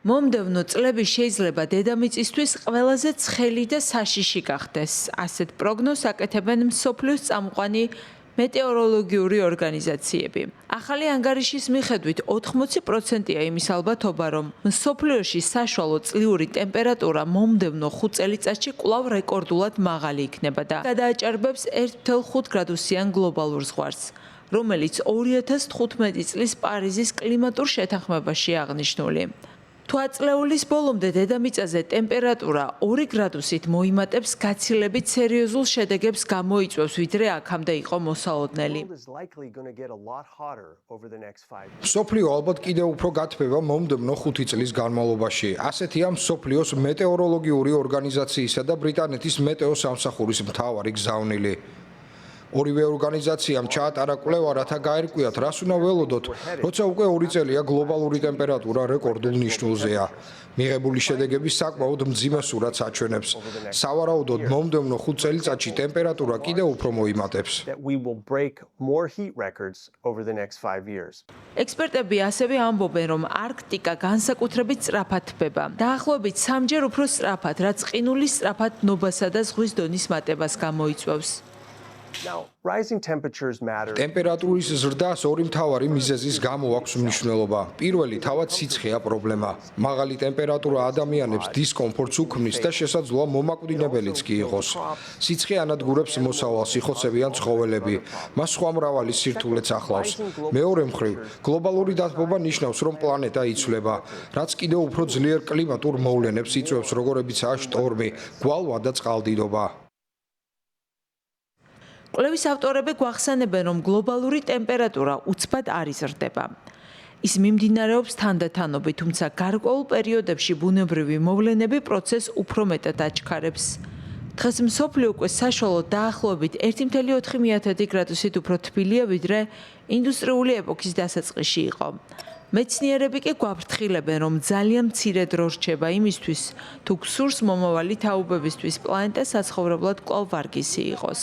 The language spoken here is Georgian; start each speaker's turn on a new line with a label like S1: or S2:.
S1: მომდევნო წლები შეიძლება დედამიწისთვის ყველაზე ცხელი და საშიში გახდეს. ასეთ პროგნოზს აკეთებენ მსოფლიოს წამყვანი მეტეოროლოგიური ორგანიზაციები. ახალი ანგარიშის მიხედვით 80%-ია იმის ალბათობა, რომ მსოფლიოში საშუალო წლიური ტემპერატურა მომდევნო 5 წელიწადში კვლავ რეკორდულად მაღალი იქნება და გადააჭარბებს 1,5 გრადუსიან გლობალურ ზღვარს, რომელიც 2015 წლის პარიზის კლიმატურ შეთანხმებაში აღნიშნული. თუ აწლეულის ბოლომდე დედამიწაზე ტემპერატურა 2 გრადუსით მოიმატებს, გაცილებით სერიოზულ შედეგებს გამოიწვევს, ვიდრე აქამდე იყო მოსალოდნელი.
S2: მსოფლიო ალბათ კიდევ უფრო გათბება მომდევნო 5 წლის განმავლობაში. ასეთია მსოფლიოს მეტეოროლოგიური ორგანიზაციისა და ბრიტანეთის მეტეო სამსახურის მთავარი გზავნილი. ორივე ორგანიზაციამ ჩაატარა კვლევა, რათა გაერკვიათ, რას უნდა ველოდოთ, როცა უკვე 2 წელია გლობალური ტემპერატურა რეკორდულ ნიშნულზეა. მიღებული შედეგები საკმაოდ მძიმე სურათს აჩვენებს. სავარაუდოდ, მომდევნო 5 წელიწადში ტემპერატურა კიდევ უფრო მოიმატებს.
S1: ექსპერტები ასევე ამბობენ, რომ არქტიკა განსაკუთრებით სწრაფად თბება. დაახლოებით 3-ჯერ უფრო სწრაფად, რაც ყინულის სწრაფად ნობასა და ზღვის დონის მატებას გამოიწვევს.
S2: ტემპერატურის ზრდას ორი მთავარი მიზეზის გამო აქვს მნიშვნელობა. პირველი თავად სიცხეა პრობლემა. მაღალი ტემპერატურა ადამიანებს დისკომფორტს უქმნის და შესაძლოა მომაკვდინებელიც კი იყოს. სიცხე ანადგურებს მოსავალს, იხოცებიან ცხოველები. მას სხვა მრავალი სირთულეც ახლავს. მეორე მხრივ, გლობალური დათბობა ნიშნავს, რომ პლანეტა იცვლება, რაც კიდევ უფრო ძლიერ კლიმატურ მოვლენებს იწვევს, როგორებიცაა შტორმი, გვალვა და წყალდიდობა.
S1: კვლევის ავტორები გვახსენებენ, რომ გლობალური ტემპერატურა უცბად არ იზრდება. ის მიმდინარეობს თანდათანობით, თუმცა გარკვეულ პერიოდებში ბუნებრივი მოვლენები პროცესს უფრო მეტად აჩქარებს. დღეს მსოფლიო უკვე საშუალოდ დაახლოებით 1,4 გრადუსით უფრო თბილია, ვიდრე ინდუსტრიული ეპოქის დასაწყისში იყო. მეცნიერები კი გვაფრთხილებენ, რომ ძალიან მცირე დრო რჩება იმისთვის, თუ გსურს მომავალი თაობებისთვის პლანეტა საცხოვრებლად კვლავ ვარგისი იყოს.